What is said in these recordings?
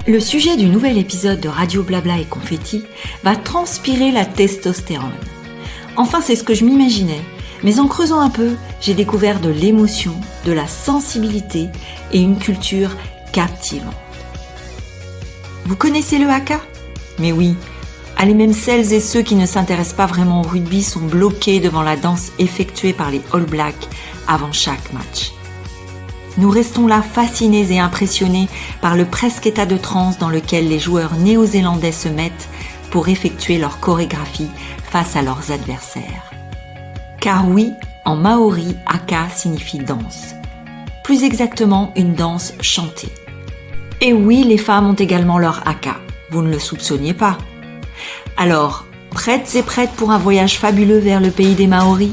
Le sujet du nouvel épisode de Radio Blabla et Confetti va transpirer la testostérone. Enfin, c'est ce que je m'imaginais, mais en creusant un peu, j'ai découvert de l'émotion, de la sensibilité et une culture captivante. Vous connaissez le haka ? Mais oui, allez, même celles et ceux qui ne s'intéressent pas vraiment au rugby sont bloqués devant la danse effectuée par les All Blacks avant chaque match. Nous restons là fascinés et impressionnés par le presque état de transe dans lequel les joueurs néo-zélandais se mettent pour effectuer leur chorégraphie face à leurs adversaires. Car oui, en maori, haka signifie danse. Plus exactement, une danse chantée. Et oui, les femmes ont également leur haka. Vous ne le soupçonniez pas. Alors, prêtes et prêtes pour un voyage fabuleux vers le pays des Maoris ?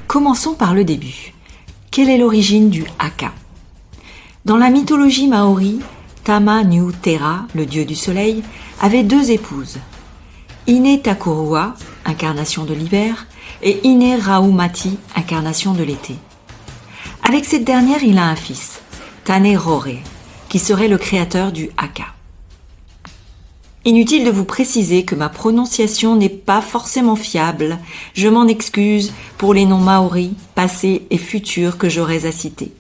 Commençons par le début. Quelle est l'origine du haka ? Dans la mythologie maori, Tama Niu Tera, le dieu du soleil, avait deux épouses. Ine Takurua, incarnation de l'hiver, et Ine Raumati, incarnation de l'été. Avec cette dernière, il a un fils, Tane Rore, qui serait le créateur du haka. Inutile de vous préciser que ma prononciation n'est pas forcément fiable, je m'en excuse pour les noms maoris, passés et futurs que j'aurais à citer.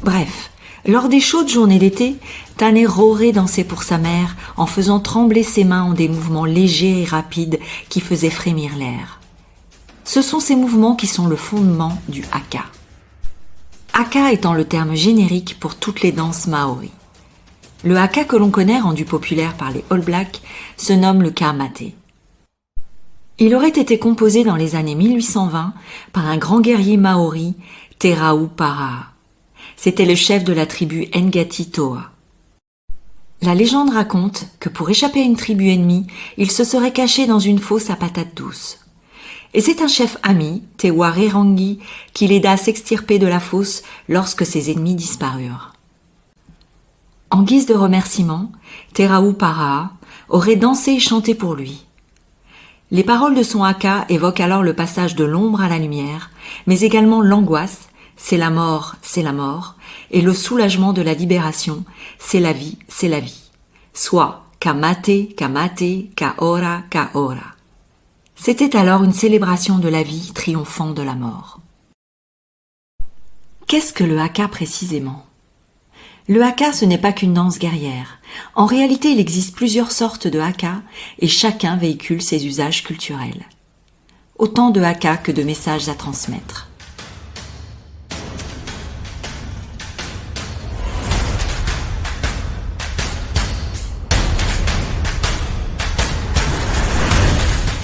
Bref, lors des chaudes journées d'été, Tane Rore dansait pour sa mère en faisant trembler ses mains en des mouvements légers et rapides qui faisaient frémir l'air. Ce sont ces mouvements qui sont le fondement du haka. Haka étant le terme générique pour toutes les danses maoris. Le haka que l'on connaît, rendu populaire par les All Blacks, se nomme le kamate. Il aurait été composé dans les années 1820 par un grand guerrier maori, Te Rauparaha. C'était le chef de la tribu Ngati Toa. La légende raconte que pour échapper à une tribu ennemie, il se serait caché dans une fosse à patates douces. Et c'est un chef ami, Te Warerangi, qui l'aida à s'extirper de la fosse lorsque ses ennemis disparurent. En guise de remerciement, Te Rauparaha aurait dansé et chanté pour lui. Les paroles de son haka évoquent alors le passage de l'ombre à la lumière, mais également l'angoisse, c'est la mort, et le soulagement de la libération, c'est la vie, soit kamate, kamate, kaora, kaora. C'était alors une célébration de la vie triomphant de la mort. Qu'est-ce que le haka précisément ? Le haka, ce n'est pas qu'une danse guerrière. En réalité, il existe plusieurs sortes de haka et chacun véhicule ses usages culturels. Autant de haka que de messages à transmettre.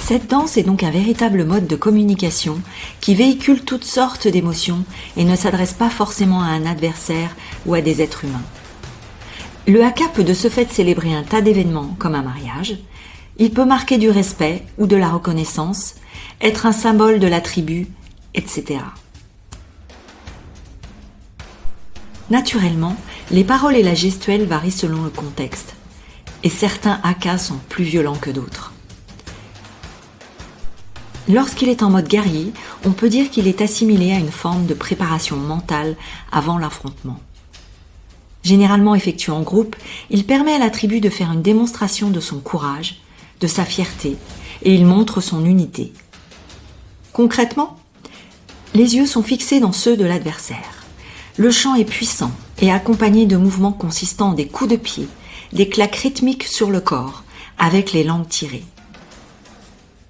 Cette danse est donc un véritable mode de communication qui véhicule toutes sortes d'émotions et ne s'adresse pas forcément à un adversaire ou à des êtres humains. Le haka peut de ce fait célébrer un tas d'événements comme un mariage, il peut marquer du respect ou de la reconnaissance, être un symbole de la tribu, etc. Naturellement, les paroles et la gestuelle varient selon le contexte, et certains hakas sont plus violents que d'autres. Lorsqu'il est en mode guerrier, on peut dire qu'il est assimilé à une forme de préparation mentale avant l'affrontement. Généralement effectué en groupe, il permet à la tribu de faire une démonstration de son courage, de sa fierté, et il montre son unité. Concrètement, les yeux sont fixés dans ceux de l'adversaire. Le chant est puissant et accompagné de mouvements consistant en des coups de pied, des claques rythmiques sur le corps, avec les langues tirées.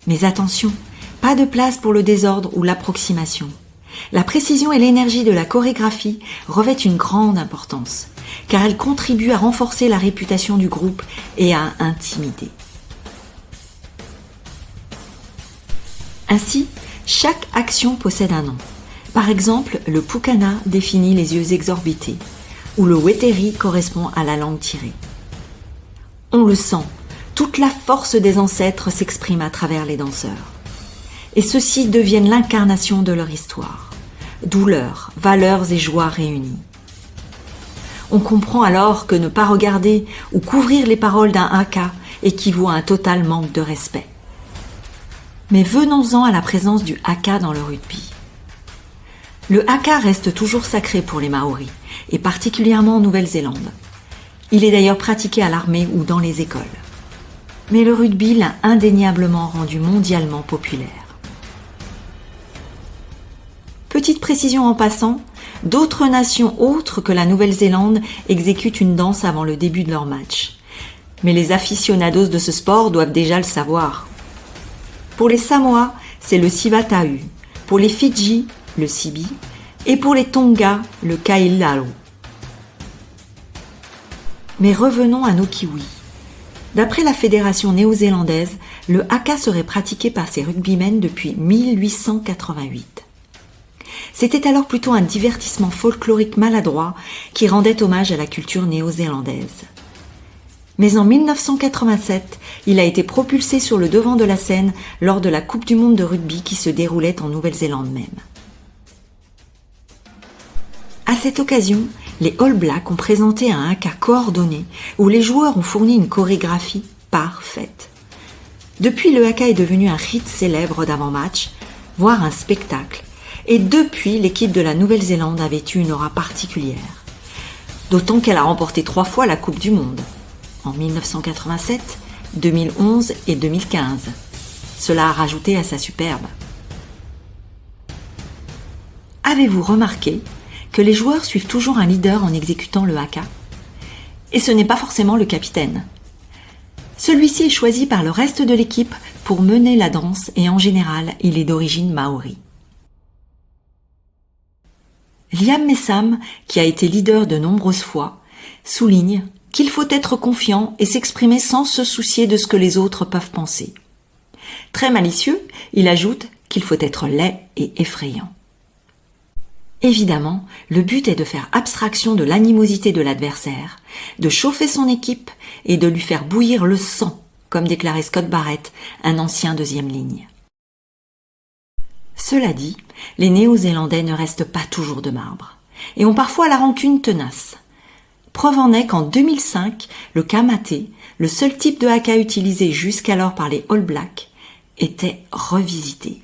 Mais attention, pas de place pour le désordre ou l'approximation. La précision et l'énergie de la chorégraphie revêtent une grande importance, car elles contribuent à renforcer la réputation du groupe et à intimider. Ainsi, chaque action possède un nom. Par exemple, le pukana définit les yeux exorbités, ou le weteri correspond à la langue tirée. On le sent, toute la force des ancêtres s'exprime à travers les danseurs. et ceux-ci deviennent l'incarnation de leur histoire. Douleurs, valeurs et joies réunies. On comprend alors que ne pas regarder ou couvrir les paroles d'un haka équivaut à un total manque de respect. Mais venons-en à la présence du haka dans le rugby. Le haka reste toujours sacré pour les Maoris, et particulièrement en Nouvelle-Zélande. Il est d'ailleurs pratiqué à l'armée ou dans les écoles. Mais le rugby l'a indéniablement rendu mondialement populaire. Petite précision en passant, d'autres nations autres que la Nouvelle-Zélande exécutent une danse avant le début de leur match. Mais les aficionados de ce sport doivent déjà le savoir. Pour les Samoa, c'est le Sivatau, pour les Fidji, le Sibi, et pour les Tonga, le Kailau. Mais revenons à nos kiwis. D'après la fédération néo-zélandaise, le haka serait pratiqué par ces rugbymen depuis 1888. C'était alors plutôt un divertissement folklorique maladroit qui rendait hommage à la culture néo-zélandaise. Mais en 1987, il a été propulsé sur le devant de la scène lors de la Coupe du monde de rugby qui se déroulait en Nouvelle-Zélande même. À cette occasion, les All Blacks ont présenté un haka coordonné où les joueurs ont fourni une chorégraphie parfaite. Depuis, le haka est devenu un rite célèbre d'avant-match, voire un spectacle. Et depuis, l'équipe de la Nouvelle-Zélande avait eu une aura particulière. D'autant qu'elle a remporté 3 fois la Coupe du Monde, en 1987, 2011 et 2015. Cela a rajouté à sa superbe. Avez-vous remarqué que les joueurs suivent toujours un leader en exécutant le haka? Et ce n'est pas forcément le capitaine. Celui-ci est choisi par le reste de l'équipe pour mener la danse et en général, il est d'origine maori. Liam Messam, qui a été leader de nombreuses fois, souligne qu'il faut être confiant et s'exprimer sans se soucier de ce que les autres peuvent penser. Très malicieux, il ajoute qu'il faut être laid et effrayant. Évidemment, le but est de faire abstraction de l'animosité de l'adversaire, de chauffer son équipe et de lui faire bouillir le sang, comme déclarait Scott Barrett, un ancien deuxième ligne. Cela dit, les Néo-Zélandais ne restent pas toujours de marbre et ont parfois la rancune tenace. Preuve en est qu'en 2005, le kamaté, le seul type de haka utilisé jusqu'alors par les All Blacks, était revisité.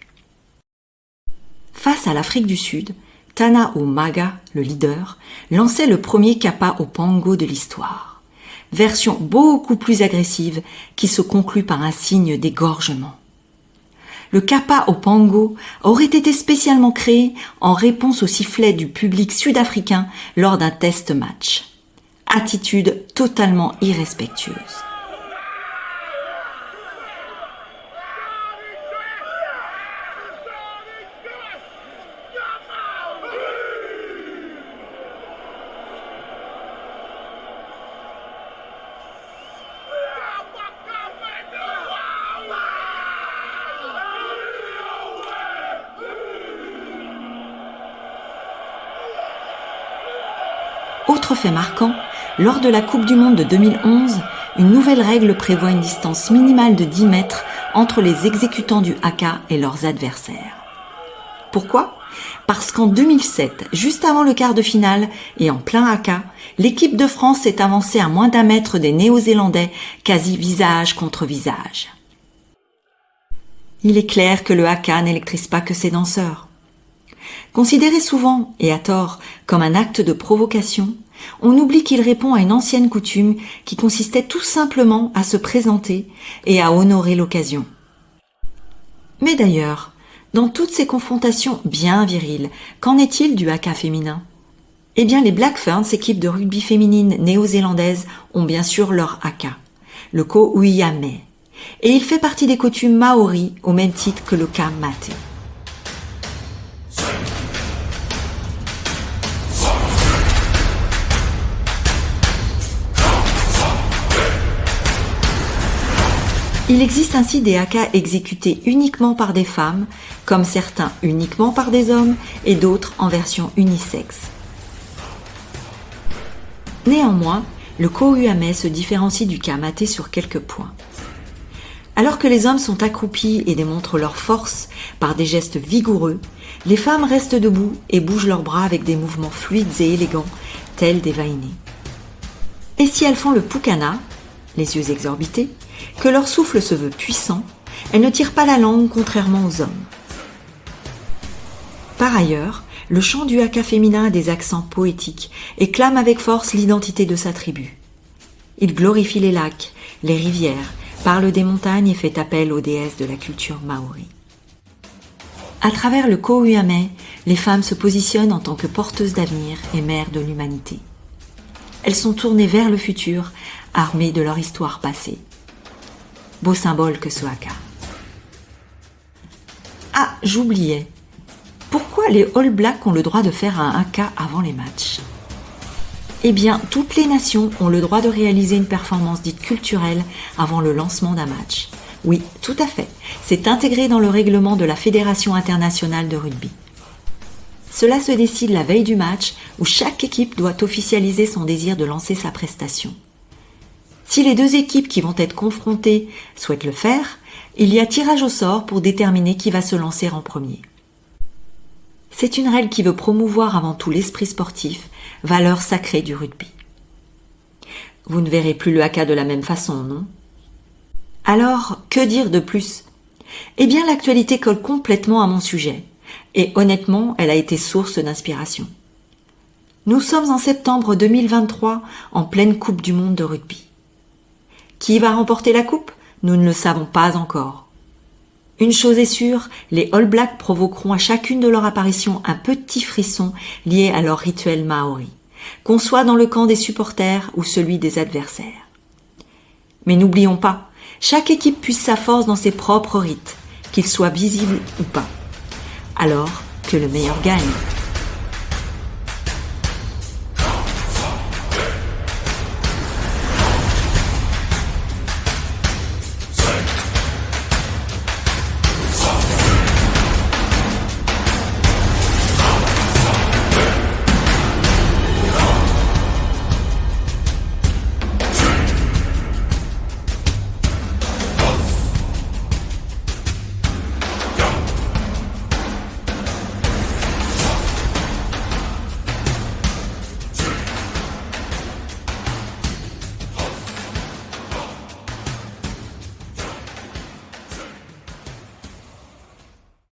Face à l'Afrique du Sud, Tana Umaga, le leader, lançait le premier kapa au pango de l'histoire, version beaucoup plus agressive qui se conclut par un signe d'égorgement. Le kapa au pango aurait été spécialement créé en réponse au sifflet du public sud-africain lors d'un test match. Attitude totalement irrespectueuse. Autre fait marquant, lors de la Coupe du monde de 2011, une nouvelle règle prévoit une distance minimale de 10 mètres entre les exécutants du haka et leurs adversaires. Pourquoi ? Parce qu'en 2007, juste avant le quart de finale et en plein haka, l'équipe de France s'est avancée à moins d'1 mètre des Néo-Zélandais, quasi visage contre visage. Il est clair que le haka n'électrise pas que ses danseurs. Considéré souvent, et à tort, comme un acte de provocation, on oublie qu'il répond à une ancienne coutume qui consistait tout simplement à se présenter et à honorer l'occasion. Mais d'ailleurs, dans toutes ces confrontations bien viriles, qu'en est-il du haka féminin ? Eh bien, les Black Ferns, équipe de rugby féminine néo-zélandaise, ont bien sûr leur haka, le ko-uiame, et il fait partie des coutumes maoris au même titre que le kamaté. Il existe ainsi des hakas exécutés uniquement par des femmes, comme certains uniquement par des hommes et d'autres en version unisexe. Néanmoins, le ko-uame se différencie du kamaté sur quelques points. Alors que les hommes sont accroupis et démontrent leur force par des gestes vigoureux, les femmes restent debout et bougent leurs bras avec des mouvements fluides et élégants, tels des vainés. Et si elles font le pukana, les yeux exorbités, que leur souffle se veut puissant, elles ne tirent pas la langue contrairement aux hommes. Par ailleurs, le chant du haka féminin a des accents poétiques et clame avec force l'identité de sa tribu. Il glorifie les lacs, les rivières, parle des montagnes et fait appel aux déesses de la culture maori. À travers le Ko'uame, les femmes se positionnent en tant que porteuses d'avenir et mères de l'humanité. Elles sont tournées vers le futur, armées de leur histoire passée. Beau symbole que ce haka. Ah, j'oubliais. Pourquoi les All Blacks ont le droit de faire un haka avant les matchs ? Eh bien, toutes les nations ont le droit de réaliser une performance dite culturelle avant le lancement d'un match. Oui, tout à fait. C'est intégré dans le règlement de la Fédération internationale de rugby. Cela se décide la veille du match où chaque équipe doit officialiser son désir de lancer sa prestation. Si les deux équipes qui vont être confrontées souhaitent le faire, il y a tirage au sort pour déterminer qui va se lancer en premier. C'est une règle qui veut promouvoir avant tout l'esprit sportif, valeur sacrée du rugby. Vous ne verrez plus le haka de la même façon, non ? Alors, que dire de plus ? Eh bien, l'actualité colle complètement à mon sujet. Et honnêtement, elle a été source d'inspiration. Nous sommes en septembre 2023, en pleine Coupe du Monde de rugby. Qui va remporter la coupe ? Nous ne le savons pas encore. Une chose est sûre, les All Blacks provoqueront à chacune de leurs apparitions un petit frisson lié à leur rituel maori, qu'on soit dans le camp des supporters ou celui des adversaires. Mais n'oublions pas, chaque équipe puise sa force dans ses propres rites, qu'ils soient visibles ou pas. Alors que le meilleur gagne.